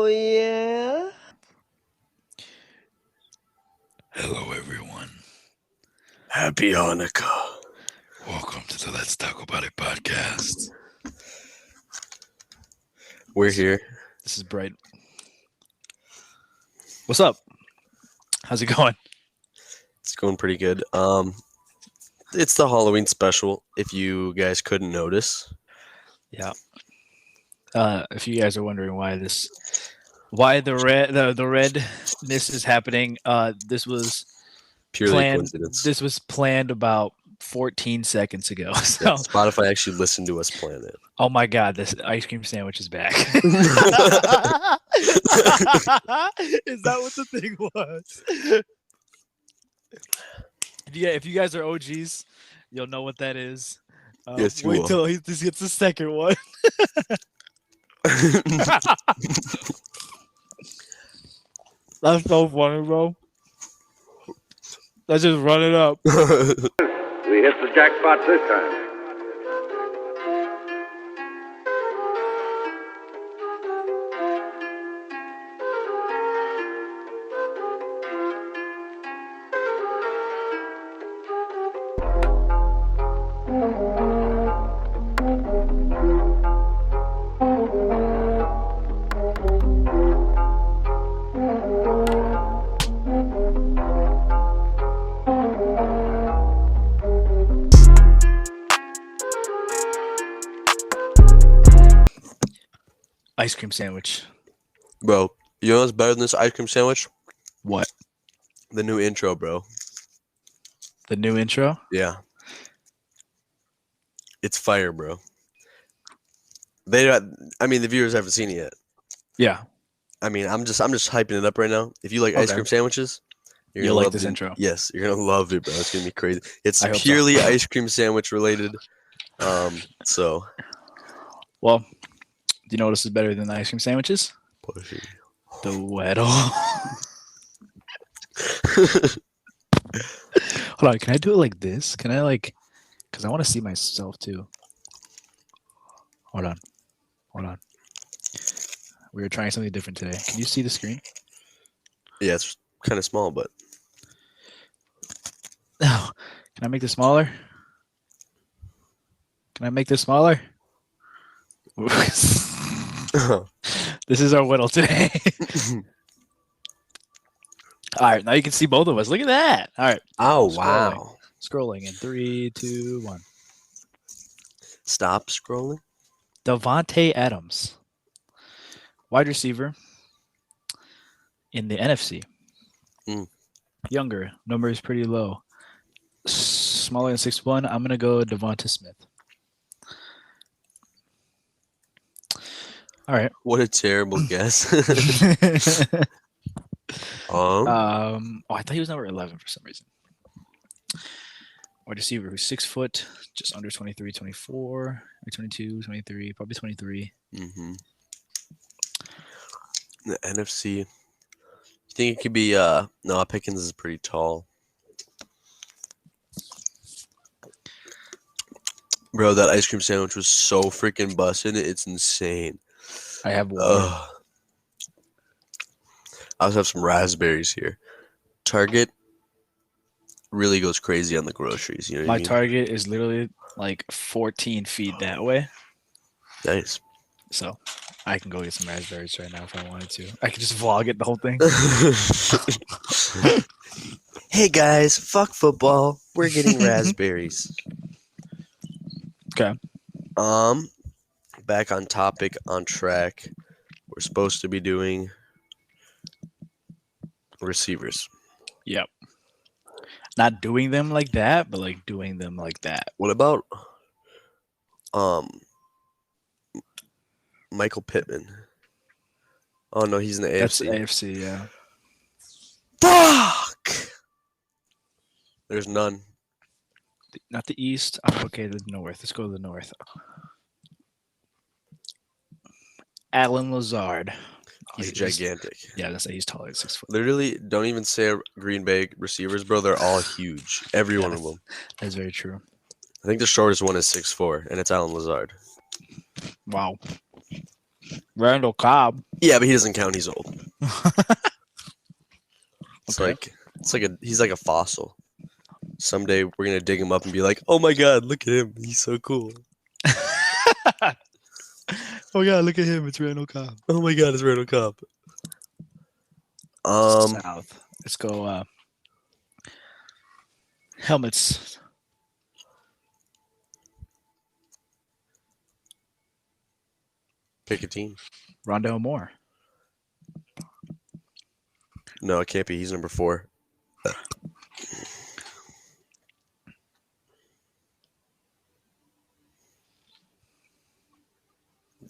yeah. Hello, everyone. Happy Hanukkah. Welcome to the Let's Talk About It podcast. We're here. This is Bright. What's up? How's it going? It's going pretty good. It's the Halloween special, if you guys couldn't notice. Yeah. If you guys are wondering why the redness is happening, this was Purely planned. coincidence. This was planned about 14 seconds ago. So, Yeah, Spotify actually listened to us plan it. oh my God, this ice cream sandwich is back. Is that what the thing was? If you guys are OGs, you'll know what that is. Yes, you wait will. till he gets the second one. That's so funny, bro. Let's just run it up. We hit the jackpot this time. Ice cream sandwich. Bro, you know what's better than this ice cream sandwich? What? The new intro, bro. The new intro? Yeah. It's fire, bro. The viewers haven't seen it yet. Yeah. I'm just hyping it up right now. If you like ice Okay. cream sandwiches, You'll gonna like love this the- intro. Yes, you're gonna love it, bro. It's gonna be crazy. It's I hope so. purely ice cream sandwich related. So Well, do you know what else is better than the ice cream sandwiches? pussy. The Weddle. Hold on, can I do it like this? Can I because I want to see myself too. Hold on. We were trying something different today. Can you see the screen? Yeah, it's kind of small, but No. Can I make this smaller? This is our Weddle today. All right, now you can see both of us. Look at that. All right, oh Scrolling. wow! scrolling in 3, 2, 1. Stop scrolling. Davante Adams, wide receiver in the NFC. Mm. Younger, number is pretty low. Smaller than 6'1". I'm gonna go Devonta Smith. All right. What a terrible guess. I thought he was number 11 for some reason. Wide receiver who's 6 foot, just under 23, 24, or 22, 23, probably 23. Mm-hmm. The NFC. You think it could be? No, Pickens is pretty tall. Bro, that ice cream sandwich was so freaking busted. It's insane. I have one. Ugh. I also have some raspberries here. Target really goes crazy on the groceries. You know what My I mean? Target is literally like 14 feet that way. Nice. So I can go get some raspberries right now if I wanted to. I could just vlog it the whole thing. Hey guys, fuck football. We're getting raspberries. Okay. Back on topic, on track. We're supposed to be doing receivers. Yep. Not doing them like that, but like doing them like that. What about Michael Pittman? Oh no, he's in the That's AFC. AFC, yeah. Fuck. There's none. Not the East. Oh, okay, the North. Let's go to the North. Alan Lazard. He's gigantic. Yeah, that's he's taller than 6 foot. Literally, don't even say Green Bay receivers, bro. They're all huge. Every one of them. That's very true. I think the shortest one is 6'4", and it's Alan Lazard. Wow. Randall Cobb. Yeah, but he doesn't count. He's old. It's Okay. he's like a fossil. Someday we're gonna dig him up and be like, oh my god, look at him. He's so cool. Oh yeah, look at him. It's Randall Cobb. Oh my god, it's Randall Cobb. South. Let's go. Helmets. Pick a team. Rondell Moore. No, it can't be. He's number 4.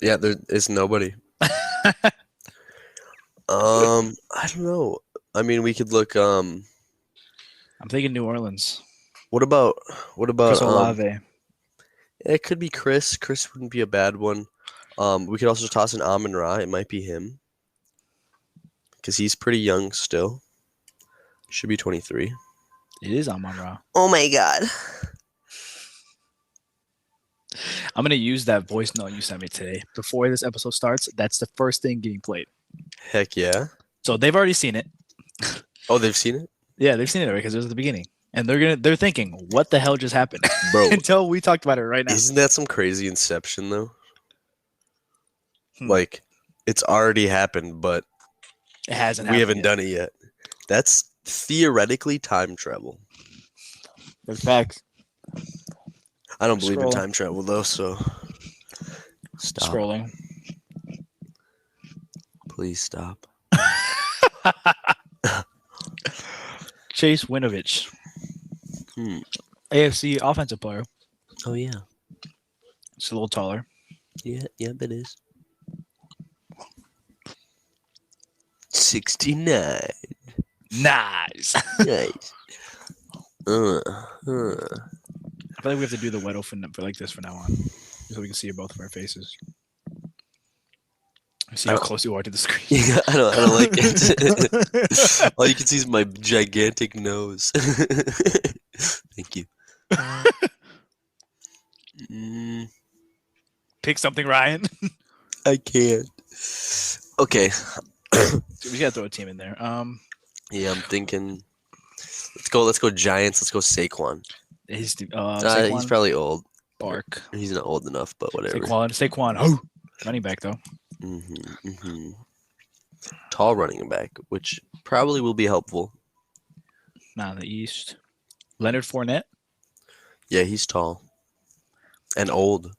Yeah, there is nobody. I don't know. I mean, we could look. I'm thinking New Orleans. What about Chris Olave. it could be Chris. Chris wouldn't be a bad one. We could also toss in Amon Ra. It might be him because he's pretty young still. Should be 23. It is Amon Ra. Oh my god. I'm gonna use that voice note you sent me today. Before this episode starts, that's the first thing getting played. Heck yeah. So they've already seen it. Oh, they've seen it, Yeah, they've seen it already because it was at the beginning. And they're thinking, what the hell just happened? bro. Until we talked about it right now. Isn't that some crazy inception though? Hmm. Like, it's already happened, but It hasn't we happened haven't yet. done it yet. That's theoretically time travel. That's facts. I don't believe in Scroll. time travel though, so stop. Scrolling. Please stop. Chase Winovich. Hmm. AFC offensive player. Oh yeah. It's a little taller. Yeah, it is. 69. Nice. Nice. I feel like we have to do the Weddle for like this from now on, so we can see both of our faces. See how Oh. close you are to the screen. Yeah, I don't like it. All you can see is my gigantic nose. Thank you. Pick something, Ryan. I can't. Okay. We gotta throw a team in there. Yeah, I'm thinking. Let's go Giants. Let's go Saquon. He's He's probably old. Bark. He's not old enough, but whatever. Saquon. Oh, running back though. Tall running back, which probably will be helpful. Not in the East. Leonard Fournette. Yeah, he's tall and old.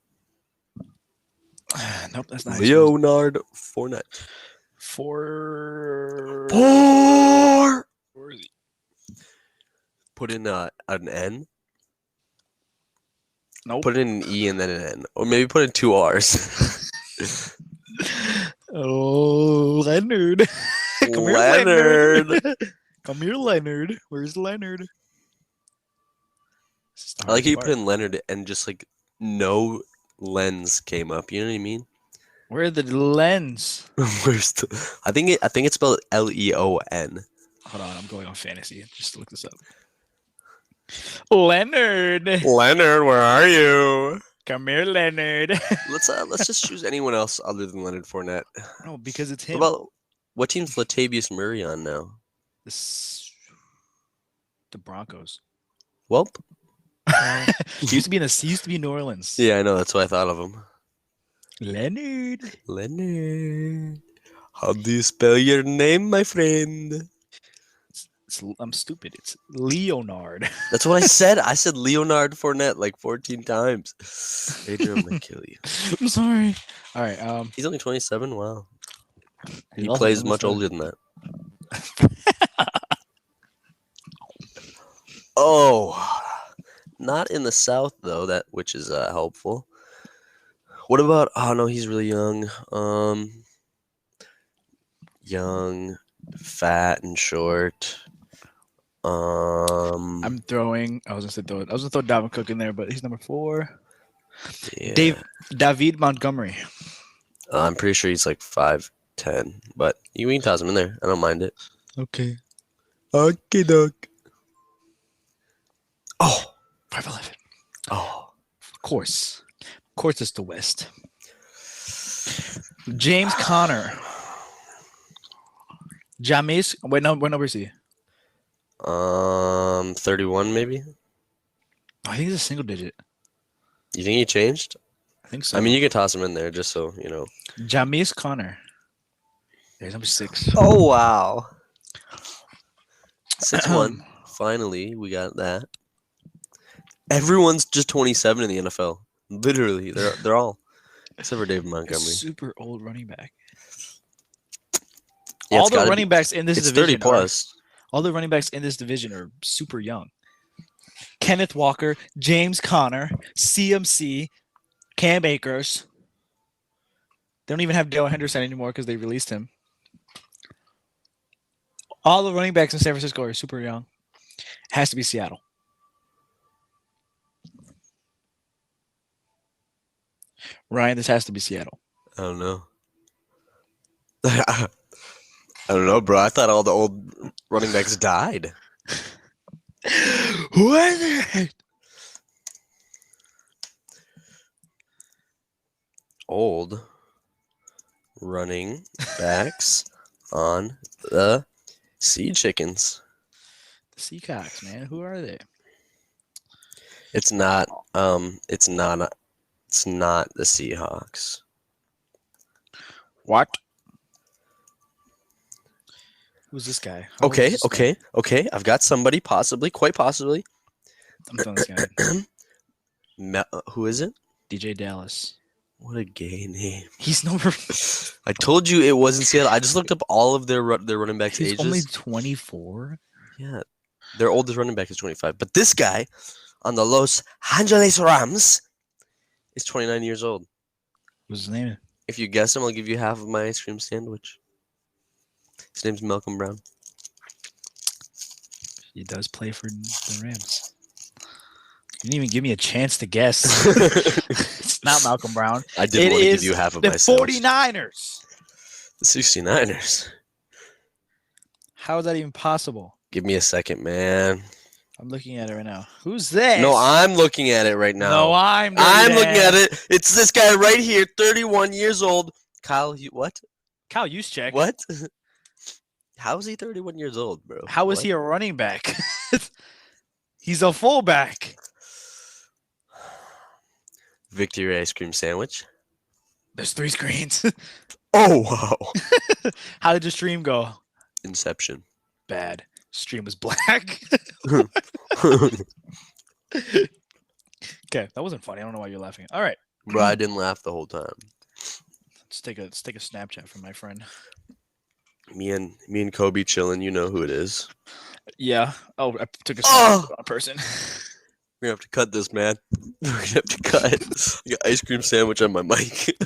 Nope, that's not Leonard Fournette. Where is he? Put in an N. Nope. Put in an E and then an N, or maybe put in 2 R's. Oh, Leonard. Come here, Leonard. Come here, Leonard. Where's Leonard? I like how you put in Leonard and just like no lens came up. You know what I mean? Where the lens? Where's the? I think it's spelled Leon. Hold on, I'm going on fantasy just to look this up. Leonard. Leonard, where are you? Come here, Leonard. Let's just choose anyone else other than Leonard Fournette. No, because it's him. What team's Latavius Murray on now? The Broncos. Welp. He used to be in New Orleans. Yeah, I know. That's why I thought of him. Leonard. Leonard. How do you spell your name, my friend? I'm stupid. It's Leonard. That's what I said. I said Leonard Fournette like 14 times. Adrian, I'm gonna kill you. I'm sorry. All right. He's only 27. Wow. He also plays only much 27. older than that. Oh, not in the South though. Which is helpful. What about? Oh no, he's really young. Young, fat, and short. I'm throwing. I was gonna throw Dalvin Cook in there, but he's number 4. Yeah. David Montgomery. I'm pretty sure he's like 5'10", but you can toss him in there. I don't mind it. Okay. Okay, doke. Oh, 5'11". oh. Of course, it's the West. James Conner. Jameis. Wait, no. What number is he? 31 maybe. I think he's a single digit. You think he changed? I think so. I mean, you can toss him in there just so you know. Jameis Conner. There's number 6. Oh wow. 6-1. Finally, we got that. Everyone's just 27 in the NFL. Literally, they're all except for David A Montgomery. super old running back. Yeah, All the running backs in this It's division 30 plus. all the running backs in this division are super young. Kenneth Walker, James Conner, CMC, Cam Akers. They don't even have Dale Henderson anymore because they released him. All the running backs in San Francisco are super young. Has to be Seattle. Ryan, this has to be Seattle. I don't know. I don't know, bro. I thought all the old running backs died. Who are they? Old running backs on the Sea Chickens. The Seacocks, man. Who are they? It's not the Seahawks. What? Who's this guy? How old is this guy? Okay. I've got somebody, quite possibly. I'm telling this guy. Who is it? DJ Dallas. What a gay name. He's number. I told you it wasn't Seattle. I just looked up all of their running backs' He's ages. only 24. Yeah, their oldest running back is 25. But this guy on the Los Angeles Rams is 29 years old. What's his name? If you guess him, I'll give you half of my ice cream sandwich. His name's Malcolm Brown. He does play for the Rams. You didn't even give me a chance to guess. It's not Malcolm Brown. I did want to give you half of the my sandwich. 49ers. The 69ers. How is that even possible? Give me a second, man. I'm looking at it right now. Who's this? No, I'm looking at it right now. No, I'm looking at it. It's this guy right here, 31 years old. Kyle, what? Kyle Juszczyk. What? How is he 31 years old, bro? How is he a running back? He's a fullback. Victory ice cream sandwich. There's 3 screens. Oh, wow. How did your stream go? Inception. Bad. Stream was black. Okay, that wasn't funny. I don't know why you're laughing. All right. Bro, I didn't laugh the whole time. Let's take a Snapchat from my friend. Me and Kobe chilling. You know who it is. Yeah. Oh, I took a Snapchat on a person. We're gonna have to cut this, man. We're gonna have to cut. I got ice cream sandwich on my mic.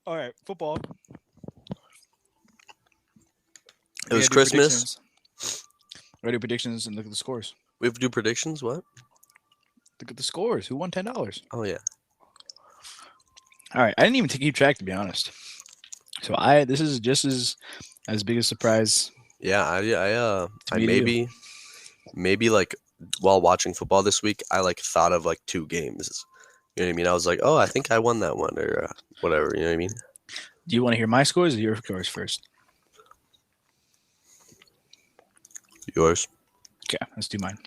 All right, football. It was Christmas. We gotta do predictions and look at the scores. We have to do predictions. What? Look at the scores. Who won $10? Oh yeah. All right, I didn't even keep track, to be honest. So this is just as big a surprise. Yeah, I me maybe like while watching football this week, I like thought of like 2 games. You know what I mean? I was like, oh, I think I won that one or whatever. You know what I mean? Do you want to hear my scores or your scores first? Yours. Okay, let's do mine.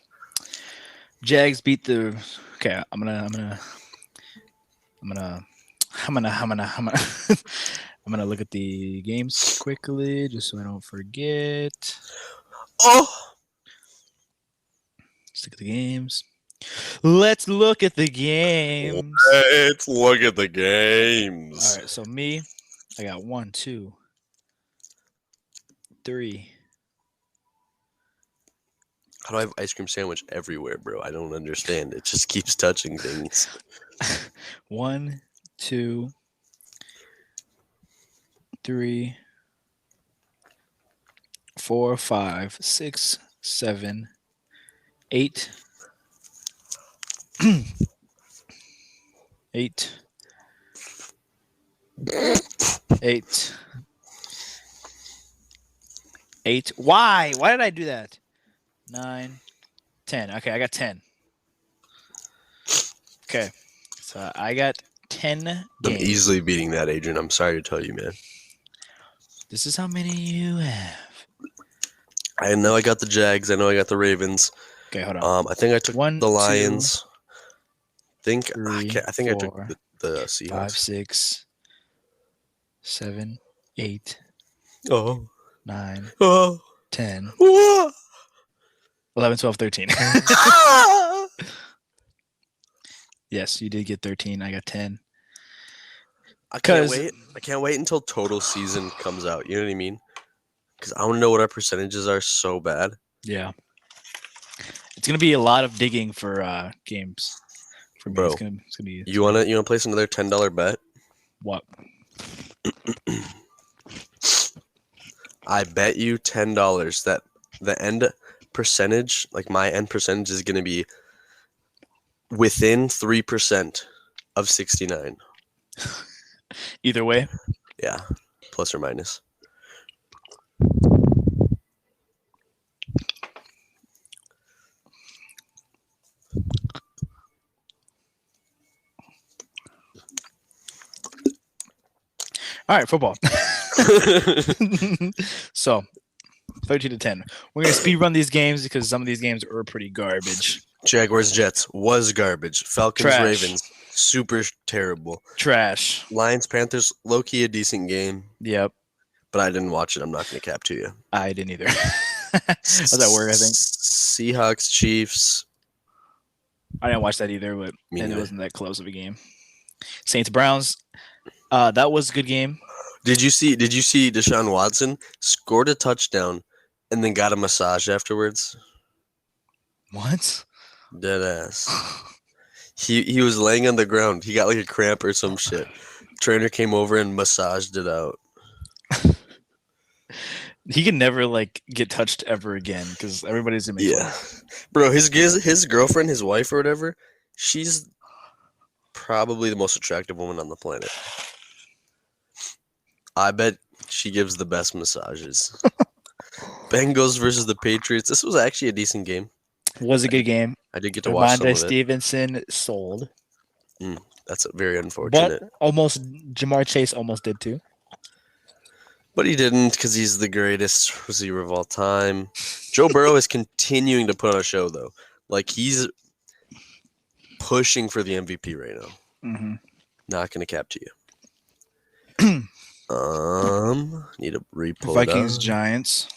Jags beat the. Okay, I'm gonna I'm gonna look at the games quickly just so I don't forget. Oh. Let's look at the games. Let's look at the games. Let's look at the games. All right, so me, I got 1, 2, 3. How do I have ice cream sandwich everywhere, bro? I don't understand. It just keeps touching things. 1, 2, 3, 4, 5, 6, 7, 8. 8. 8. 8. Why? Why did I do that? 9, 10. Okay, I got 10. Okay. So I got 10 I'm games. easily beating that, Adrian. I'm sorry to tell you, man. This is how many you have. I know I got the Jags. I know I got the Ravens. Okay, hold on. I think I took 1, the 2, Lions. I 3, think I took 4, the 5, Seahawks. 6, 7, 8, Oh. 9, Oh. 10, Oh. 11, 12, 13. Ah! Yes, you did get 13. I got 10. I can't 'Cause- wait. I can't wait until total season comes out. You know what I mean? Because I want to know what our percentages are so bad. Yeah. It's going to be a lot of digging for games. For me, Bro, it's gonna be. You wanna place another $10 bet? What? I bet you $10 that the end percentage, like my end percentage, is gonna be within 3% of 69. Either way. Yeah, plus or minus. All right, football. So, 13 to 10. We're going to speed run these games because some of these games are pretty garbage. Jaguars Jets was garbage. Falcons Trash. Ravens super terrible. Trash. Lions Panthers low key a decent game, Yep. but I didn't watch it. I'm not gonna cap to you. I didn't either. I was at work, I think. Seahawks Chiefs. I didn't watch that either, but Me and it neither. wasn't that close of a game. Saints Browns. That was a good game. Did you see Deshaun Watson scored a touchdown and then got a massage afterwards? What? Dead ass. He was laying on the ground. He got like a cramp or some shit. Trainer came over and massaged it out. He can never get touched ever again because everybody's gonna make Yeah, fun. bro. His girlfriend, his wife or whatever, she's probably the most attractive woman on the planet. I bet she gives the best massages. Bengals versus the Patriots. This was actually a decent game. Was a good game. I did get to watch some Ramondre of it. Stevenson sold, That's very unfortunate. but almost Jamar Chase almost did too. But he didn't because he's the greatest receiver of all time. Joe Burrow is continuing to put on a show, though. Like, he's pushing for the MVP right now. Mm-hmm. Not going to cap to you. Need to re-pull Vikings it Giants.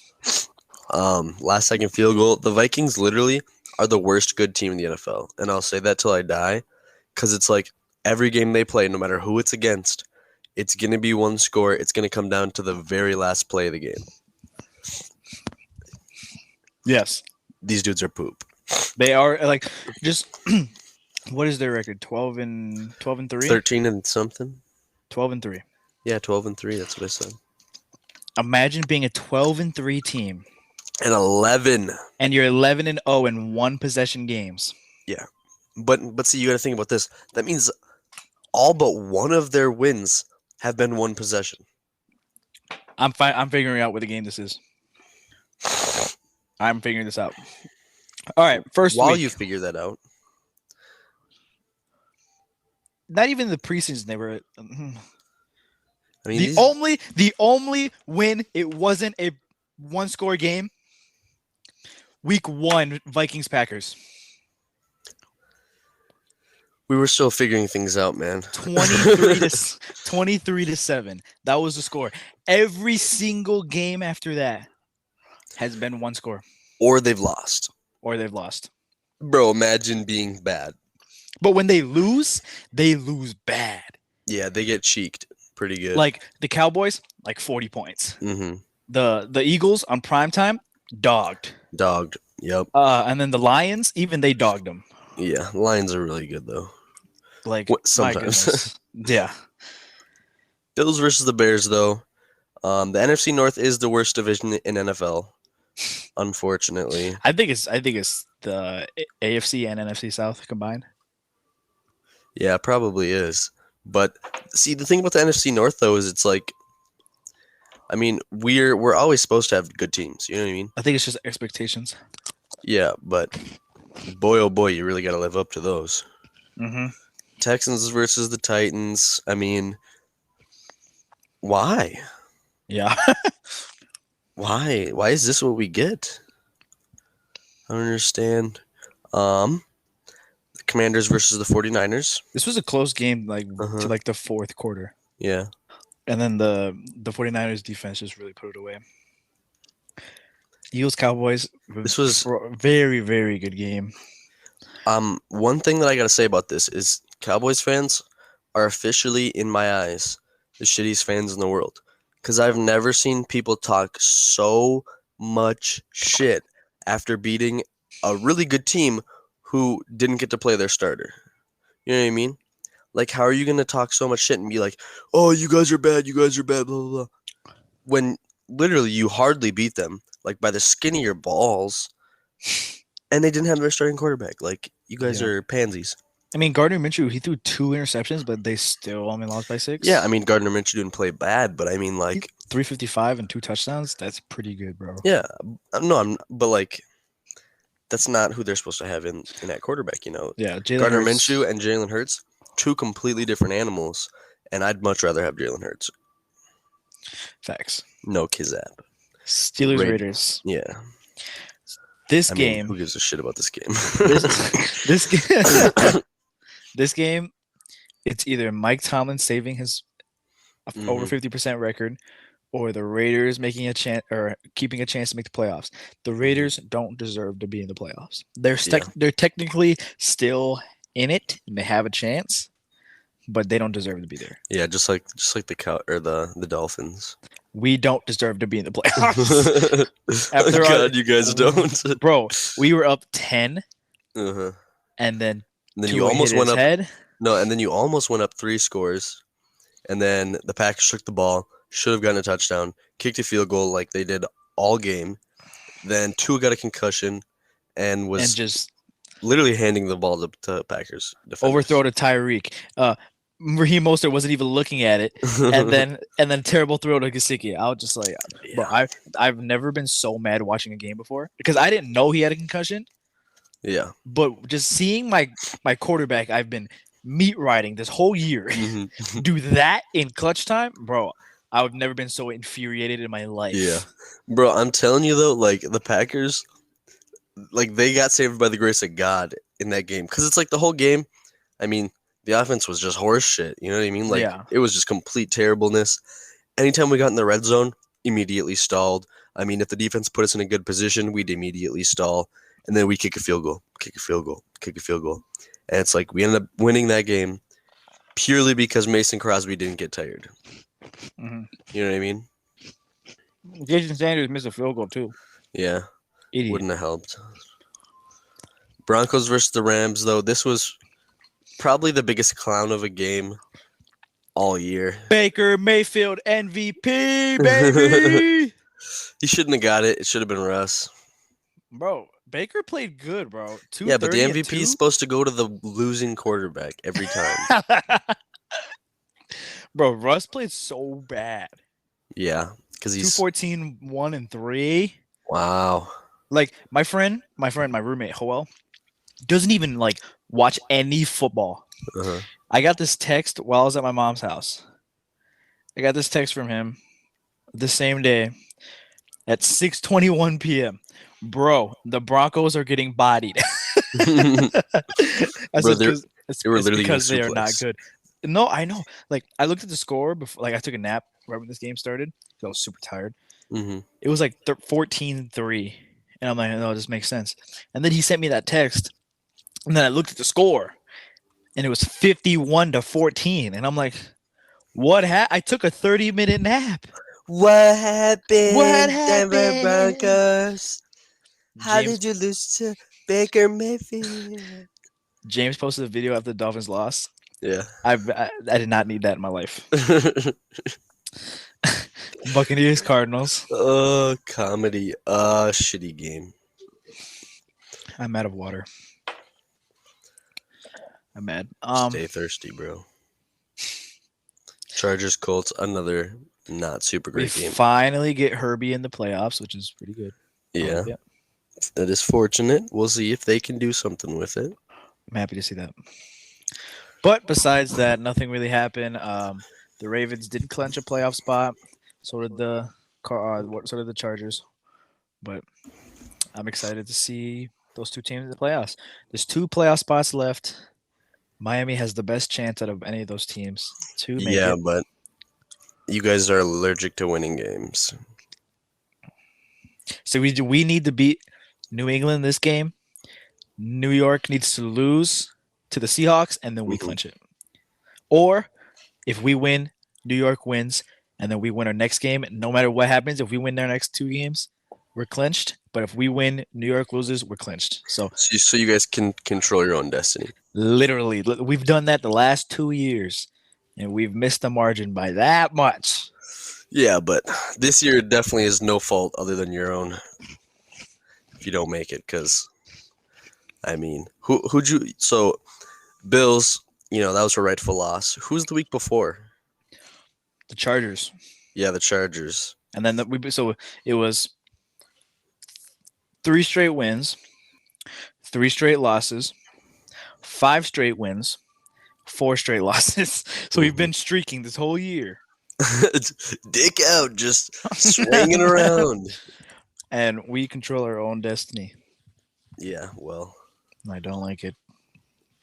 up. Last second field goal. The Vikings literally are the worst good team in the NFL. And I'll say that till I die because it's like every game they play, no matter who it's against, it's going to be one score. It's going to come down to the very last play of the game. Yes, These dudes are poop. they are just. What is their record? 12 and 3. 13 and something. 12 and 3. Yeah, 12 and 3. That's what I said. Imagine being a 12 and 3 team And 11. and you're 11 and 0 in one possession games. But see, you got to think about this. That means all but one of their wins have been one possession. I'm figuring out what the game this is. I'm figuring this out. All right, first While week. you figure that out, Not even the preseason they were. I mean, The only win it wasn't a one score game. Week 1 Vikings Packers we were still figuring things out, man. 23 to 7. That was the score. Every single game after that has been one score Or they've lost. or they've lost. Bro, imagine being bad. But when they lose bad. Yeah, they get cheeked pretty good. Like the Cowboys, 40 points. Mm-hmm. The Eagles on primetime dogged. Dogged. Yep. And then the Lions, even they dogged them. Yeah, Lions are really good, though. My Sometimes. goodness. Yeah. Bills versus the Bears, though. The NFC North is the worst division in NFL, unfortunately. I think it's the AFC and NFC South combined. Yeah, it probably is. But see, the thing about the NFC North though is it's like, I mean, we're always supposed to have good teams. You know what I mean? I think it's just expectations. Yeah, but boy, oh boy, you really got to live up to those. Mm-hmm. Texans versus the Titans. I mean, why? Yeah. Why? Why is this what we get? I don't understand. The Commanders versus the 49ers. This was a close game, like Uh-huh. to like the fourth quarter. Yeah. And then the 49ers defense just really put it away. Eagles Cowboys. This was a very, very good game. One thing that I gotta say about this is Cowboys fans are officially, in my eyes, the shittiest fans in the world. Because I've never seen people talk so much shit after beating a really good team who didn't get to play their starter. You know what I mean? Like, how are you gonna talk so much shit and be like, "Oh, you guys are bad, blah blah blah," when literally you hardly beat them, like by the skin of your balls, and they didn't have their starting quarterback. Like, you guys Yeah. are pansies. I mean, Gardner Minshew, he threw 2 interceptions, but they still only lost by 6. Yeah, I mean Gardner Minshew didn't play bad, but I mean like 355 and 2 touchdowns. That's pretty good, bro. yeah, but like that's not who they're supposed to have in that quarterback. You know, Yeah, Jalen Gardner Hurts. Minshew and Jalen Hurts, two completely different animals, and I'd much rather have Jalen Hurts. Facts. No Kizap. Steelers Raid- Raiders. Yeah, This I mean, game. who gives a shit about this game? This game. This game. It's either Mike Tomlin saving his over 50% record, or the Raiders making a chance or keeping a chance to make the playoffs. The Raiders don't deserve to be in the playoffs. They're technically still in it and they have a chance, but they don't deserve to be there. Yeah, just like the Dolphins. We don't deserve to be in the playoffs. Oh God, you guys don't. Bro, we were up 10 Uh-huh. and then And then Tua you almost hit went his up. head. No, and then you almost went up 3 scores, and then the Packers took the ball, should have gotten a touchdown, kicked a field goal like they did all game. Then Tua got a concussion, and was and just literally handing the ball to Packers defenders. overthrow to Tyreek. Raheem Mostert wasn't even looking at it, and then terrible throw to Gesicki. I was just like, bro, I've never been so mad watching a game before because I didn't know he had a concussion. Yeah. But just seeing my quarterback, I've been meat riding this whole year, do that in clutch time, bro. I've never been so infuriated in my life. Yeah, bro. I'm telling you though, like the Packers, like they got saved by the grace of God in that game because it's like the whole game. I mean, the offense was just horse shit. You know what I mean? Like it was just complete terribleness. Anytime we got in the red zone, immediately stalled. I mean, if the defense put us in a good position, we'd immediately stall, and then we kick a field goal, and it's like we ended up winning that game purely because Mason Crosby didn't get tired. Mm-hmm. You know what I mean? Jason Sanders missed a field goal too. Yeah. Idiot. Wouldn't have helped. Broncos versus the Rams, though. This was probably the biggest clown of a game all year. Baker Mayfield MVP, baby. He shouldn't have got it. It should have been Russ. Bro, Baker played good, bro. Yeah, but the MVP is supposed to go to the losing quarterback every time. Bro, Russ played so bad. Yeah, because he's 214, 1-3. Wow. Like my roommate Joel doesn't even like watch any football. Uh-huh. I got this text while I was at my mom's house. I got this text from him the same day at 6:21 p.m. Bro, the Broncos are getting bodied. Bro, they were literally because they are suplex. not good. No, I know. Like I looked at the score before. Like I took a nap right when this game started. I was super tired. Mm-hmm. It was like 14-3, and I'm like, no, this makes sense. And then he sent me that text, and then I looked at the score, and it was 51-14, and I'm like, what happened? I took a 30-minute nap. What happened? What Denver happened? Broncos. How James- did you lose to Baker Mayfield? James posted a video after the Dolphins lost. Yeah. I did not need that in my life. Buccaneers Cardinals. Oh, comedy. Shitty game. I'm out of water. I'm mad. Stay thirsty, bro. Chargers Colts, another not super We great game. finally get Herbie in the playoffs, which is pretty good. Yeah, that is fortunate. We'll see if they can do something with it. I'm happy to see that. But besides that, nothing really happened. The Ravens did clinch a playoff spot. So did so did the Chargers. But I'm excited to see those two teams in the playoffs. There's 2 playoff spots left. Miami has the best chance out of any of those teams to make Yeah, it. but you guys are allergic to winning games. So we need to beat New England this game. New York needs to lose to the Seahawks, and then we Mhm. clinch it. Or if we win, New York wins, and then we win our next game. No matter what happens, if we win our next 2 games, we're clinched. But if we win, New York loses, we're clinched. So So you guys can control your own destiny. literally, we've done that the last 2 years, and we've missed the margin by that much. Yeah, but this year definitely is no fault other than your own if you don't make it. Because, I mean, who'd you... So, Bills, that was her rightful loss. Who's the week before? The Chargers, Yeah, the Chargers. and then so it was 3 straight wins, 3 straight losses, 5 straight wins, 4 straight losses. So we've been streaking this whole year. Dick out, just swinging around. And we control our own destiny. Yeah, well. I don't like it.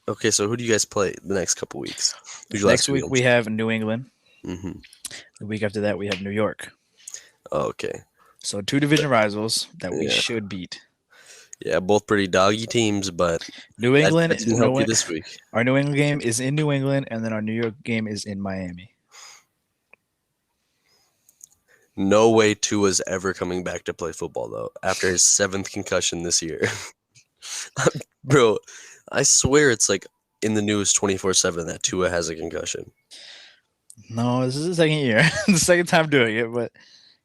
Okay, so who do you guys play the next couple weeks? Next week we have New England. Mm-hmm. The week after that we have New York. Okay. So 2 division rivals that we Yeah. should beat. Yeah, both pretty doggy teams, but New England that didn't help you this week. Our New England game is in New England, and then our New York game is in Miami. No way Tua's ever coming back to play football, though, after his 7th concussion this year. Bro, I swear it's like in the news 24/7 that Tua has a concussion. No, this is the second year. The second time doing it, but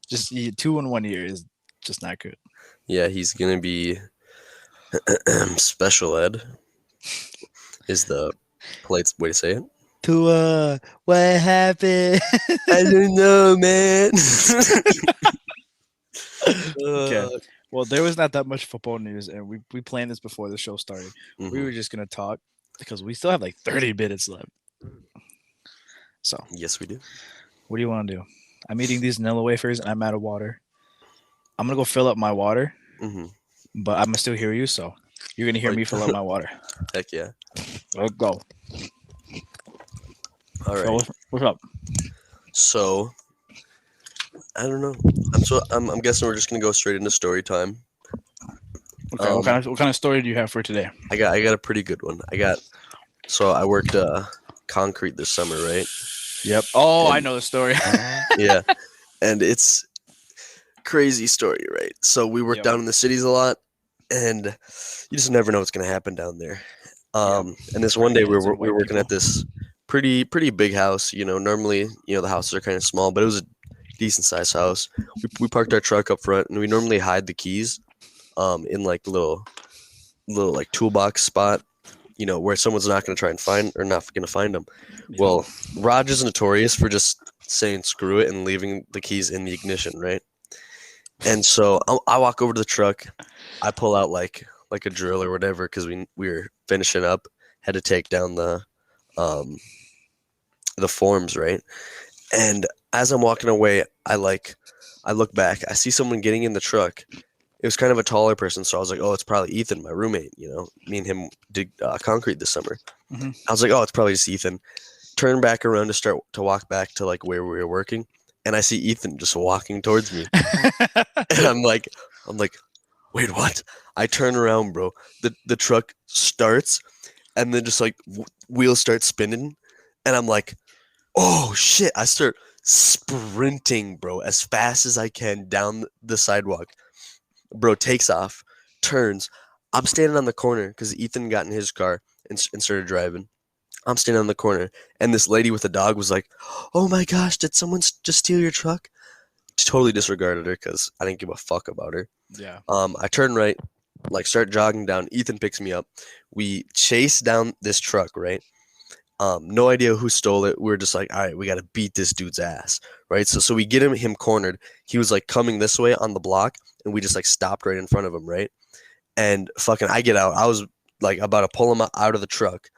just 2 in 1 year is just not good. Yeah, he's going to be special ed is the polite way to say it. Tua, what happened? I don't know, man. Okay. Well, there was not that much football news, and we planned this before the show started. Mhm. We were just gonna talk because we still have like 30 minutes left. So, Yes, we do. what do you want to do? I'm eating these Nilla wafers, and I'm out of water. I'm gonna go fill up my water, Hmm. but I'm gonna still hear you, so you're gonna hear me fill up my water. Heck yeah. Let's go. All So right. what's up? So, I don't know. I'm guessing we're just gonna go straight into story time. Okay, what kind of story do you have for today? I got a pretty good one. So I worked concrete this summer, right? Yep. Oh, I And- know the story. Yeah. And it's crazy story, right? So we work Yep. down in the cities a lot, and you just never know what's gonna happen down there. And this one day we Redheads were and we were white working at this pretty big house. Normally the houses are kind of small, but it was a decent sized house. We parked our truck up front, and we normally hide the keys in like little like toolbox spot, where someone's not going to try and find or not going to find them. Well, Raj is notorious for just saying screw it and leaving the keys in the ignition, right? And so I walk over to the truck, I pull out like a drill or whatever because we were finishing up, had to take down the forms, right? And as I'm walking away, I look back, I see someone getting in the truck. It was kind of a taller person, so I was like, oh, it's probably Ethan, my roommate. Me and him did concrete this summer. Mhm. I was like, oh, it's probably just Ethan. Turn back around to start to walk back to like where we were working, and I see Ethan just walking towards me, and I'm like, wait, what? I turn around, bro. The truck starts, and then just like wheels start spinning, and I'm like, oh shit! I start sprinting, bro, as fast as I can down the sidewalk. Bro takes off, turns. I'm standing on the corner because Ethan got in his car and started driving. I'm standing on the corner, and this lady with a dog was like, "Oh my gosh, did someone just steal your truck?" Totally disregarded her because I didn't give a fuck about her. Yeah. I turn right, like start jogging down. Ethan picks me up. We chase down this truck, right? No idea who stole it. We were just like, all right, we got to beat this dude's ass, right? So we get him cornered. He was like coming this way on the block, and we just like stopped right in front of him, right? And fucking, I get out. I was like about to pull him out of the truck,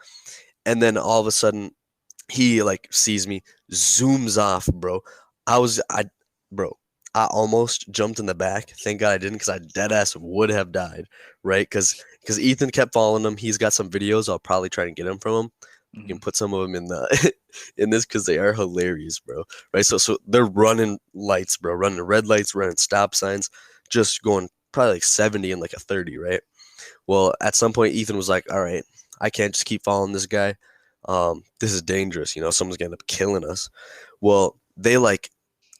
And then all of a sudden, he like sees me, zooms off, bro. Bro, I almost jumped in the back. Thank God I didn't, because I dead ass would have died, right? Because Ethan kept following him. He's got some videos. I'll probably try and get them from him. You can put some of them in the in this, because they are hilarious, bro. Right? So they're running lights, bro, running red lights, running stop signs, just going probably like 70 and like a 30, right? Well, at some point, Ethan was like, "All right, I can't just keep following this guy. This is dangerous. Someone's gonna end up killing us." Well, they like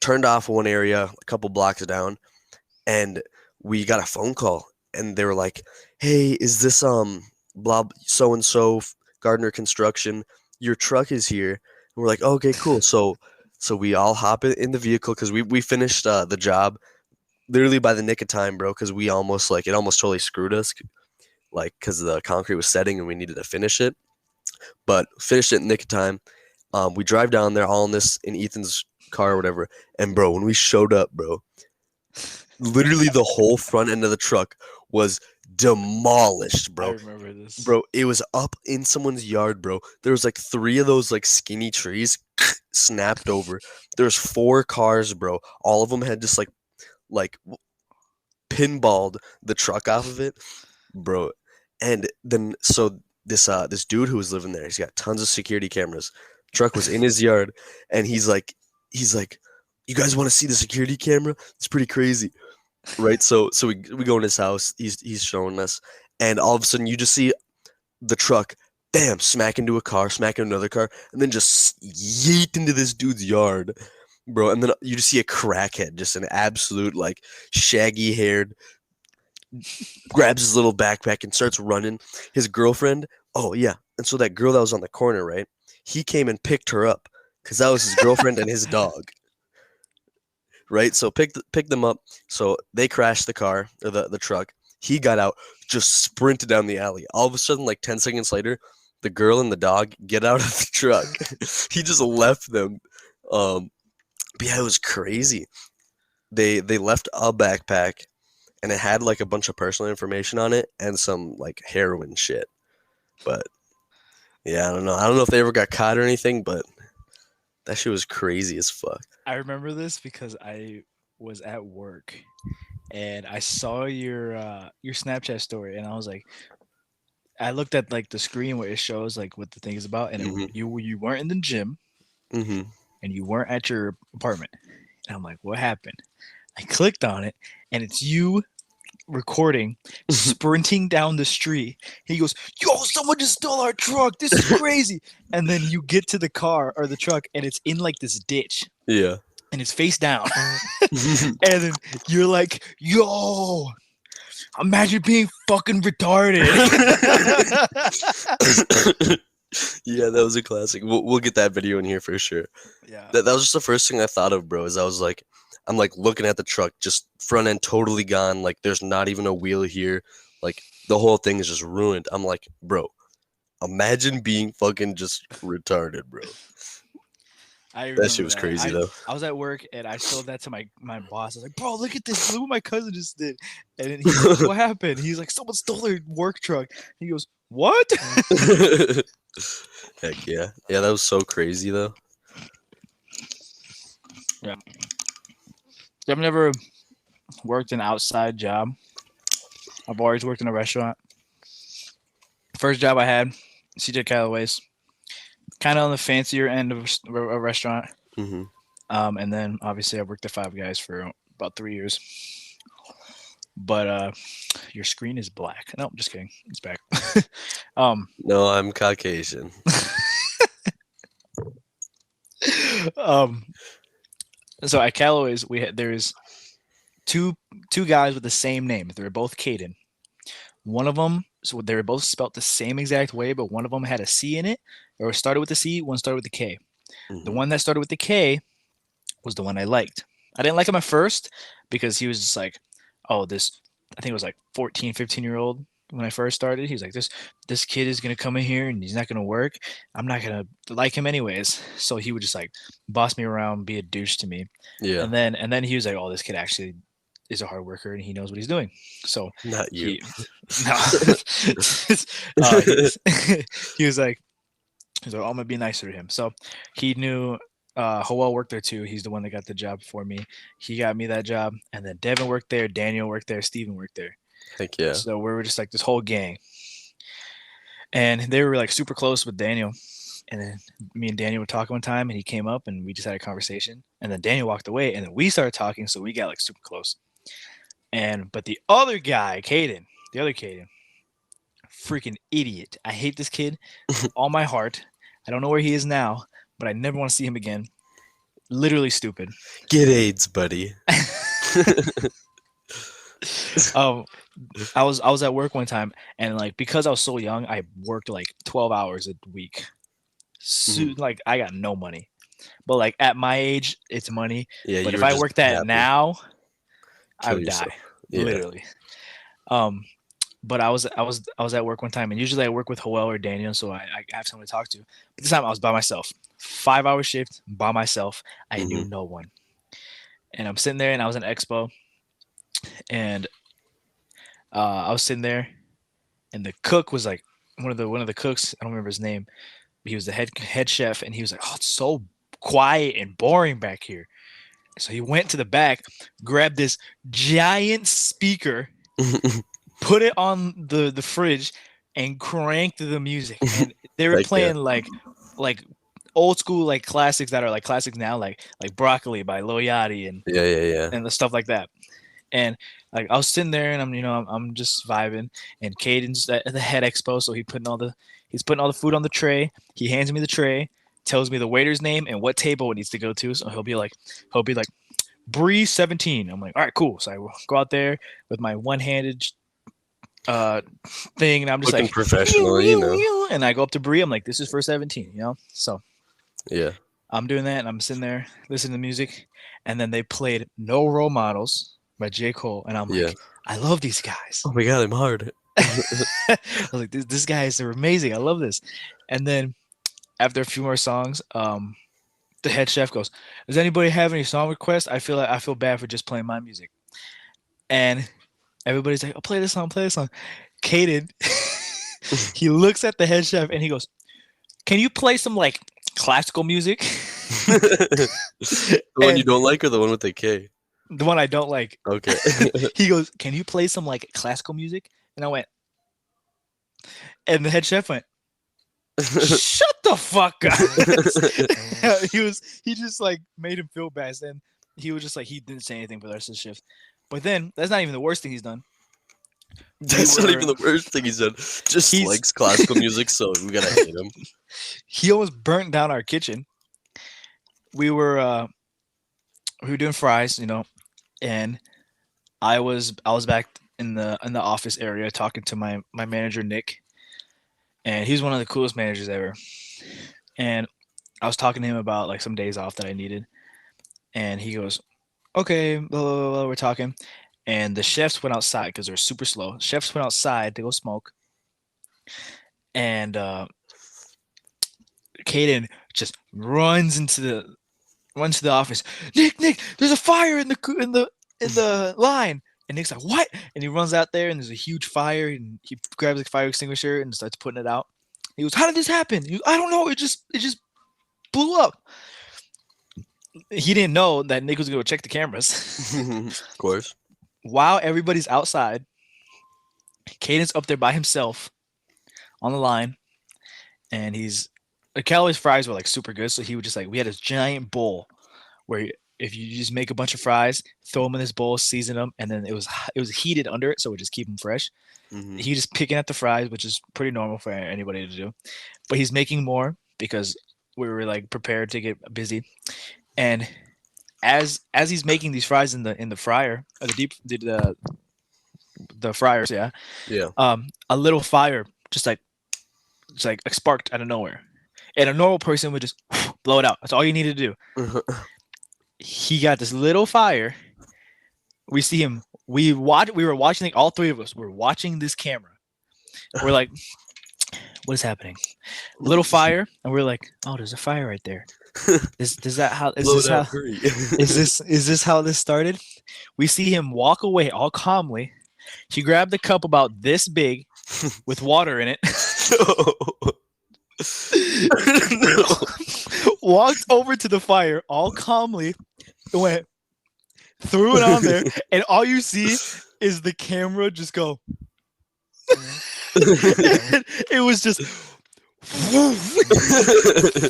turned off one area a couple blocks down, and we got a phone call, and they were like, "Hey, is this blah so and so Gardner Construction? Your truck is here." And we're like, "Okay, cool." So we all hop in the vehicle, because we finished the job literally by the nick of time, bro. Because we almost it almost totally screwed us, like because the concrete was setting and we needed to finish it. But finished it in the nick of time. We drive down there all in Ethan's car or whatever. And bro, when we showed up, bro, literally the whole front end of the truck was demolished, I bro. remember this. Bro, it was up in someone's yard, bro. There was like 3 of those like skinny trees snapped over. There's 4 cars, bro. All of them had just like pinballed the truck off of it, bro. And then so this dude who was living there, he's got tons of security cameras. Truck was in his yard, and he's like, "You guys want to see the security camera? It's pretty crazy." Right? So we go in his house. He's showing us, and all of a sudden you just see the truck, bam, smack into a car, smack into another car, and then just yeet into this dude's yard, bro. And then you just see a crackhead, just an absolute like shaggy haired, grabs his little backpack and starts running. His girlfriend, oh yeah, and so that girl that was on the corner, right? He came and picked her up, because that was his girlfriend and his dog. Right? So picked them up. So they crashed the car, or the truck. He got out, just sprinted down the alley. All of a sudden, like 10 seconds later, the girl and the dog get out of the truck. He just left them. But yeah, it was crazy. They left a backpack, and it had like a bunch of personal information on it and some like heroin shit. But yeah, I don't know if they ever got caught or anything, but that shit was crazy as fuck. I remember this because I was at work and I saw your Snapchat story, and I was like, I looked at like the screen where it shows like what the thing is about, and you weren't in the gym, Mm-hmm. and you weren't at your apartment, and I'm like, what happened? I clicked on it, and it's you recording, sprinting down the street. He goes, "Yo, someone just stole our truck. This is crazy." And then you get to the car or the truck, and it's in like this ditch, Yeah. and it's face down. And then you're like, "Yo, imagine being fucking retarded." Yeah, that was a classic. We'll get that video in here for sure. Yeah. That was just the first thing I thought of, bro. Is I'm like looking at the truck, just front end totally gone. Like there's not even a wheel here. Like the whole thing is just ruined. I'm like, bro, imagine being fucking just retarded, bro. That shit was crazy though. I was at work and I showed that to my boss. I was like, "Bro, look at this. Look what my cousin just did." And then he's like, "What happened?" He's like, "Someone stole their work truck." He goes, "What?" Heck yeah. Yeah, that was so crazy though. Yeah. I've never worked an outside job. I've always worked in a restaurant. First job I had, CJ Calloway's, kind of on the fancier end of a restaurant. Mm-hmm. And then obviously I worked at Five Guys for about 3 years. But your screen is black. No, I'm just kidding. It's back. No, I'm Caucasian. So at Calloway's, there's two guys with the same name. They were both Caden. One of them, so they were both spelt the same exact way, but one of them had a C in it, or started with the C. One started with the K. Mm-hmm. The one that started with the K was the one I liked. I didn't like him at first because he was just like, "Oh, this." I think it was like 14, 15-year-old when I first started. He was like, this kid is gonna come in here and he's not gonna work. I'm not gonna like him anyways. So he would just like boss me around, be a douche to me. Yeah. And then he was like, "Oh, this kid actually is a hard worker and he knows what he's doing." So Not you. he was like, He's like, oh, I'm gonna be nicer to him. So he knew Howell worked there too. He's the one that got the job before me. He got me that job, and then Devin worked there, Daniel worked there, Steven worked there. Heck yeah. So we were just like this whole gang, and they were like super close with Daniel. And then me and Daniel were talking one time, and he came up, and we just had a conversation. And then Daniel walked away, and then we started talking, so we got like super close. But the other guy, Caden, freaking idiot. I hate this kid with all my heart. I don't know where he is now, but I never want to see him again. Literally stupid. Get AIDS, buddy. I was at work one time, and like because I was so young, I worked like 12 hours a week. Like I got no money, but like at my age, it's money. Yeah, but you if were I just worked that happy. now, I Kill would yourself. die. Yeah. Literally. But I was at work one time, and usually I work with Howell or Daniel, so I have someone to talk to. But this time I was by myself. 5-hour shift by myself. I knew no one. And I'm sitting there, and I was in Expo, and I was sitting there, and the cook was like one of the cooks. I don't remember his name, but he was the head chef, and he was like, "Oh, it's so quiet and boring back here." So he went to the back, grabbed this giant speaker, put it on the fridge, and cranked the music. And they were Heck yeah. playing like old school like classics that are like classics now, like Broccoli by Lil Yachty and Yeah. and the stuff like that. And like I was sitting there, and I'm just vibing, and Caden's at the head expo, so he's putting all the food on the tray. He hands me the tray, tells me the waiter's name and what table it needs to go to. So he'll be like Bree 17. I'm like, all right, cool. So I go out there with my one-handed thing, and I'm just Looking like professional, and I go up to Bree. I'm like, this is for 17, So Yeah. I'm doing that, and I'm sitting there listening to music, and then they played No Role Models by J. Cole, and I'm like, I love these guys. Oh my god, I'm hard. I was like, this guys are amazing. I love this. And then after a few more songs, the head chef goes, does anybody have any song requests? I feel bad for just playing my music. And everybody's like, oh, play this song. Caden, he looks at the head chef and he goes, can you play some like classical music? The one you don't like or the one with the K? The one I don't like. Okay. He goes, can you play some like classical music? And I went, and the head chef went, shut the fuck up. he just like made him feel bad. Then he was just like, he didn't say anything for the rest of the shift. But then that's not even the worst thing he's done. That's not even the worst thing he's done. Just likes classical music, so we gotta hate him. He almost burnt down our kitchen. We were doing fries, and I was back in the office area talking to my manager Nick, and he's one of the coolest managers ever. And I was talking to him about like some days off that I needed, and he goes, "Okay, blah, blah, blah, blah." We're talking, and the chefs went outside because they're super slow. Chefs went outside to go smoke, and Caden just runs into the office. Nick, there's a fire in the line. And Nick's like, what? And he runs out there, and there's a huge fire, and he grabs a fire extinguisher and starts putting it out. He goes, how did this happen? He goes, I don't know. It just blew up. He didn't know that Nick was going to check the cameras. Of course. While everybody's outside, Caden's up there by himself on the line, and Callaway's fries were like super good, so he would just like, we had this giant bowl where if you just make a bunch of fries, throw them in this bowl, season them, and then it was heated under it, so it would just keep them fresh. Mm-hmm. He just picking at the fries, which is pretty normal for anybody to do, but he's making more because we were like prepared to get busy. And as he's making these fries in the fryer, the fryers, yeah, a little fire just like sparked out of nowhere, and a normal person would just blow it out. That's all you need to do. He got this little fire. We see him. We were watching. All three of us were watching this camera. We're like, "What is happening?" Little fire, and we're like, "Oh, there's a fire right there." Is this how this started? We see him walk away all calmly. He grabbed a cup about this big with water in it. walked over to the fire all calmly, went, threw it on there, and all you see is the camera just go. It was just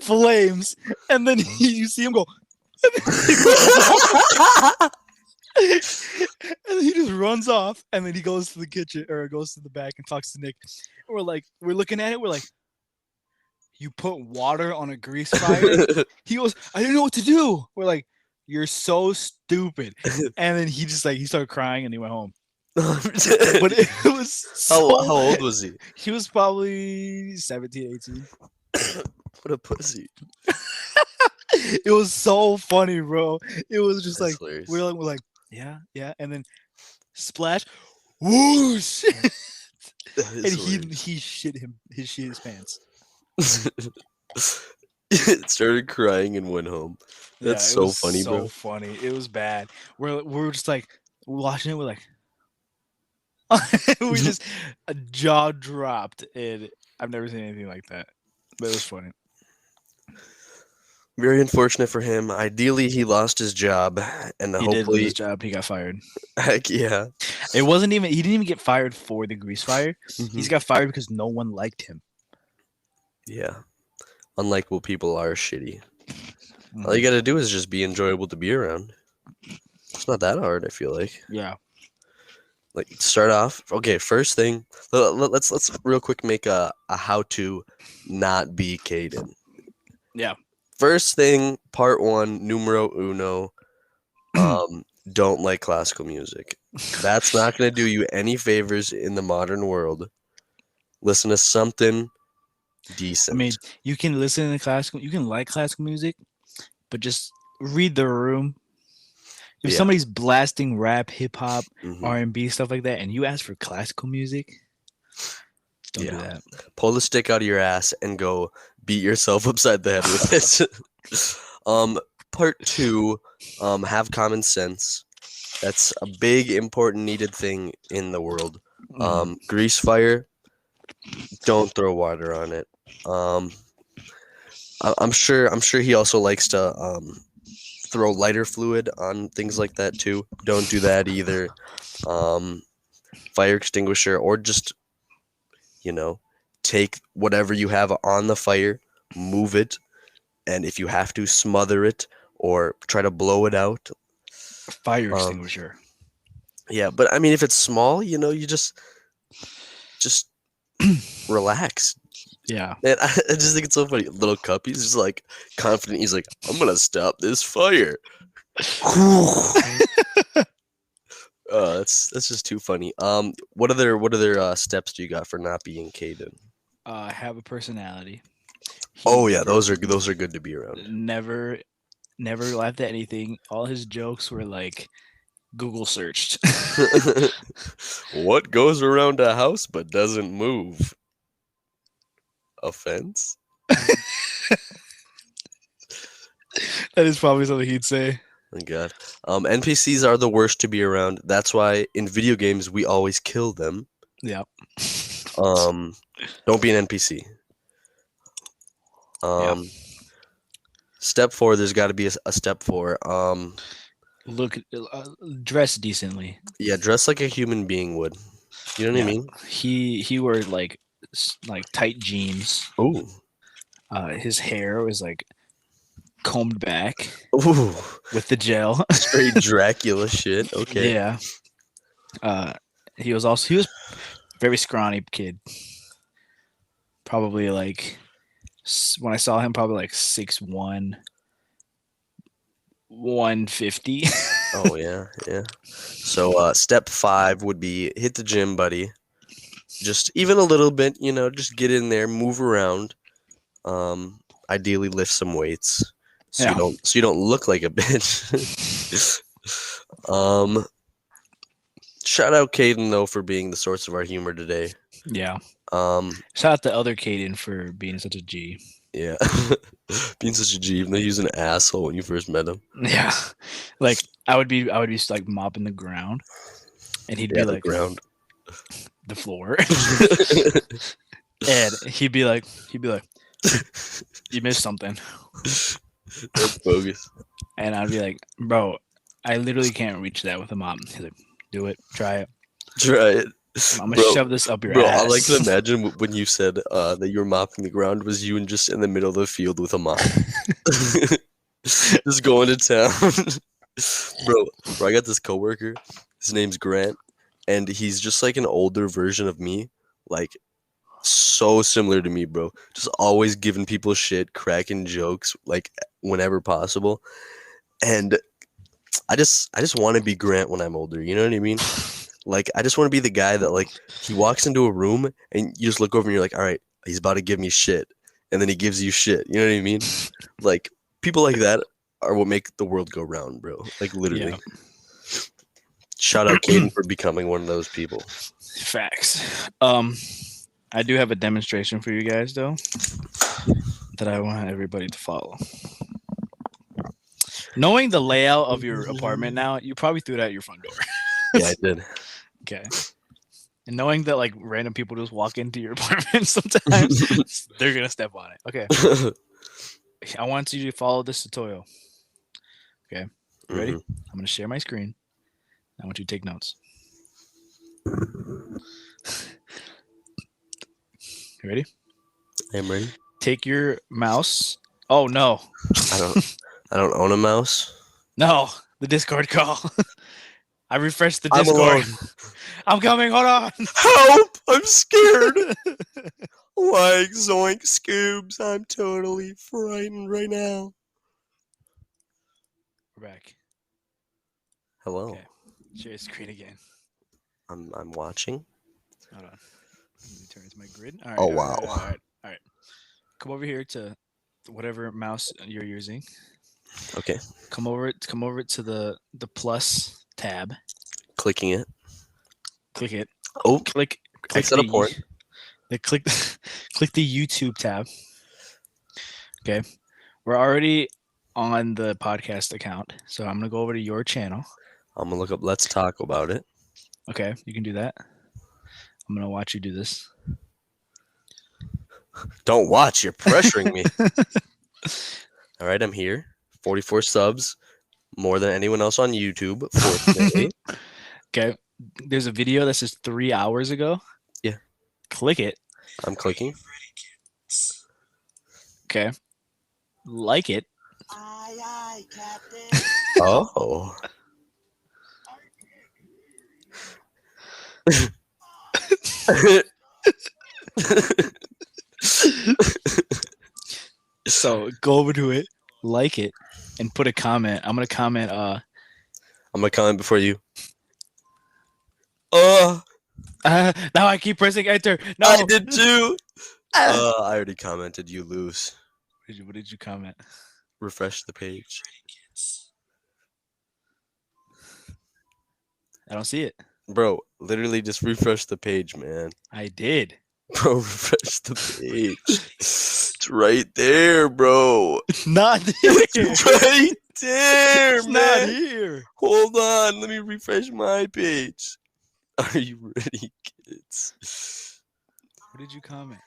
flames, and then you see him go, and then he just runs off, and then he goes to the kitchen or goes to the back and talks to Nick. We're looking at it, we're like, you put water on a grease fire? He goes, I didn't know what to do. We're like, you're so stupid. And then he started crying and he went home. But it was so how old was he? He was probably 17, 18. What a pussy. It was so funny, bro. It was just That's like hilarious. we're like, yeah, and then splash, whoosh, That and is he shit his pants. Started crying and went home. That's it so was funny, bro. So funny. It was bad. We're just like watching it. We're like, we just a jaw dropped, and I've never seen anything like that. But it was funny. Very unfortunate for him. Ideally, he lost his job, and He did lose hopefully, his job. He got fired. heck yeah. It wasn't even. He didn't even get fired for the grease fire. Mhm. He's got fired because no one liked him. Yeah. Unlikable people are shitty. All you gotta do is just be enjoyable to be around. It's not that hard, I feel like. Yeah. Like start off. Okay, first thing. Let's real quick make a how to not be Caden. Yeah. First thing, part one, numero uno. Don't like classical music. That's not gonna do you any favors in the modern world. Listen to something decent. I mean, you can listen to classical. You can like classical music, but just read the room. If Yeah. somebody's blasting rap, hip hop, Mhm. R&B, stuff like that, and you ask for classical music, don't do Yeah. that. Pull the stick out of your ass and go beat yourself upside the head with it. Part two, have common sense. That's a big, important, needed thing in the world. Grease fire, don't throw water on it. I'm sure he also likes to throw lighter fluid on things like that too. Don't do that either. Fire extinguisher, or just take whatever you have on the fire, move it, and if you have to, smother it or try to blow it out. Fire extinguisher. Yeah, but I mean, if it's small, you just relax. Yeah. Man, I just think it's so funny. Little cup, he's just like confident. He's like, I'm gonna stop this fire. That's just too funny. What other steps do you got for not being Caden? Have a personality. Oh yeah, those are good to be around. Never laughed at anything. All his jokes were like Google searched. What goes around a house but doesn't move? A fence? That is probably something he'd say. Oh God. NPCs are the worst to be around. That's why in video games we always kill them. Yeah. Don't be an NPC. Step 4, there's got to be a step 4. Look, dress decently. Yeah, dress like a human being would. You know what I mean? He wore like tight jeans. Ooh. His hair was like combed back Ooh. with the gel. Straight Dracula shit. Okay. Yeah. He was very scrawny kid. Probably like when I saw him, probably like 6'1", 150. Oh yeah. So step 5 would be hit the gym, buddy. Just even a little bit, just get in there, move around. Ideally lift some weights. So you don't look like a bitch. Shout out Caden though for being the source of our humor today. Yeah. Shout out to other Caden for being such a G. Yeah. Being such a G, even though he was an asshole when you first met him. Yeah. Like I would be like mopping the ground, and he'd be like the the floor. And he'd be like, You missed something. That's bogus. And I'd be like, bro, I literally can't reach that with a mop. He's like, do it, try it. Try it. I'm gonna Bro, shove this up your Bro, ass. I like to imagine when you said that you were mopping the ground was you and just in the middle of the field with a mop. Just going to town. Bro, I got this coworker. His name's Grant, and he's just like an older version of me. Like, so similar to me, bro. Just always giving people shit, cracking jokes, like, whenever possible. And I just want to be Grant when I'm older. You know what I mean? Like, I just want to be the guy that, like, he walks into a room and you just look over and you're like, all right, he's about to give me shit. And then he gives you shit. You know what I mean? Like, people like that are what make the world go round, bro. Like, literally. Yeah. Shout out Caden for becoming one of those people. Facts. I do have a demonstration for you guys, though, that I want everybody to follow. Knowing the layout of your apartment now, you probably threw it out your front door. Yeah, I did. Okay. And knowing that like random people just walk into your apartment sometimes, they're gonna step on it. Okay. I want you to follow this tutorial. Okay. You ready? Mhm. I'm gonna share my screen. I want you to take notes. You ready? I am ready. Take your mouse. Oh no. I don't own a mouse. No, the Discord call. I refreshed the I'm Discord. alone. I'm coming. Hold on. Help! I'm scared. Like zoink scoobs. I'm totally frightened right now. We're back. Hello. Okay. Share your screen again. I'm watching. Hold on. Let me turn to my grid. All right. Oh, all right, wow. All right. Come over here to whatever mouse you're using. Okay. Come over to the plus tab. Clicking it. Click it. Oh, Click clicks on a the- port. click the YouTube tab. Okay. We're already on the podcast account, so I'm gonna go over to your channel. I'm gonna look up Let's Talk About It. Okay, you can do that. I'm gonna watch you do this. Don't watch, you're pressuring me. All right, I'm here. 44 subs, more than anyone else on YouTube. Fortunately. Okay. There's a video that says 3 hours ago. Yeah. Click it. I'm clicking. Okay. Like it. Aye, aye, Captain. Oh. So go over to it, like it, and put a comment. I'm gonna comment. I'm gonna comment before you. Now I keep pressing enter. No. I did too. I already commented. You lose. What did you comment? Refresh the page. I don't see it. Bro, literally just refresh the page, man. I did. Bro, refresh the page. It's right there, bro. It's not there. It's right there, It's not man. here. Hold on, let me refresh my page. Are you ready, kids? What did you comment?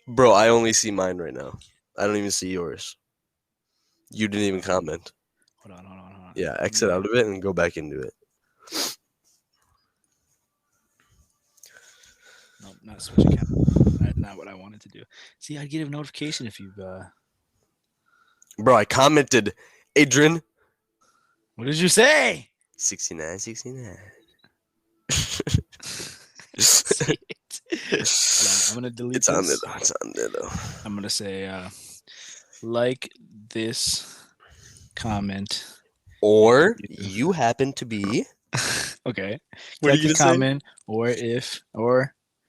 Bro, I only see mine right now. I don't even see yours. You didn't even comment. Hold on. Yeah, exit out of it and go back into it. No, not switching camera. That's not what I wanted to do. See, I'd get a notification if you. Bro, I commented, Adrian. What did you say? 69. Say it. Hold on, I'm gonna delete. It's on there this. though. It's on there though. I'm gonna say, like this comment. Or you happen to be, Okay. What are Like you the gonna say? comment, or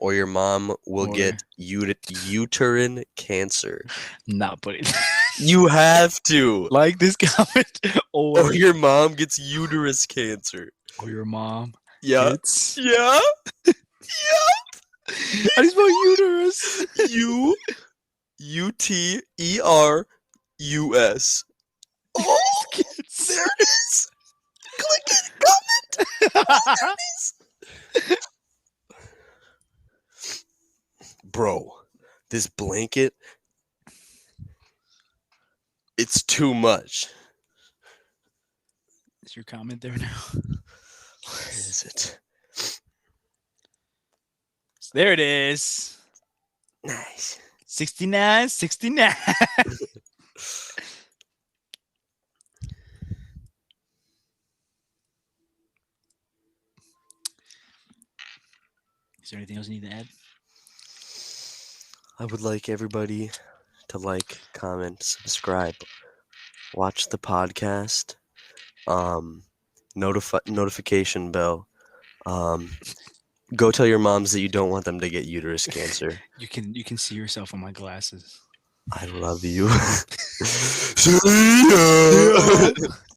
or your mom will Or- get uterine cancer. not putting. You have to. Like this comment, or Or your mom gets uterus cancer. your mom. Yeah. Gets, Yeah. how do you spell uterus? UTERUS. Oh, there it is. Click it. Comment. Bro, this blanket It's too much. Is your comment there now? Where is it? So there it is. Nice. 69, 69. Is there anything else you need to add? I would like everybody to like, comment, subscribe, watch the podcast, notification bell. Go tell your moms that you don't want them to get uterus cancer. You can see yourself on my glasses. I love you. See ya.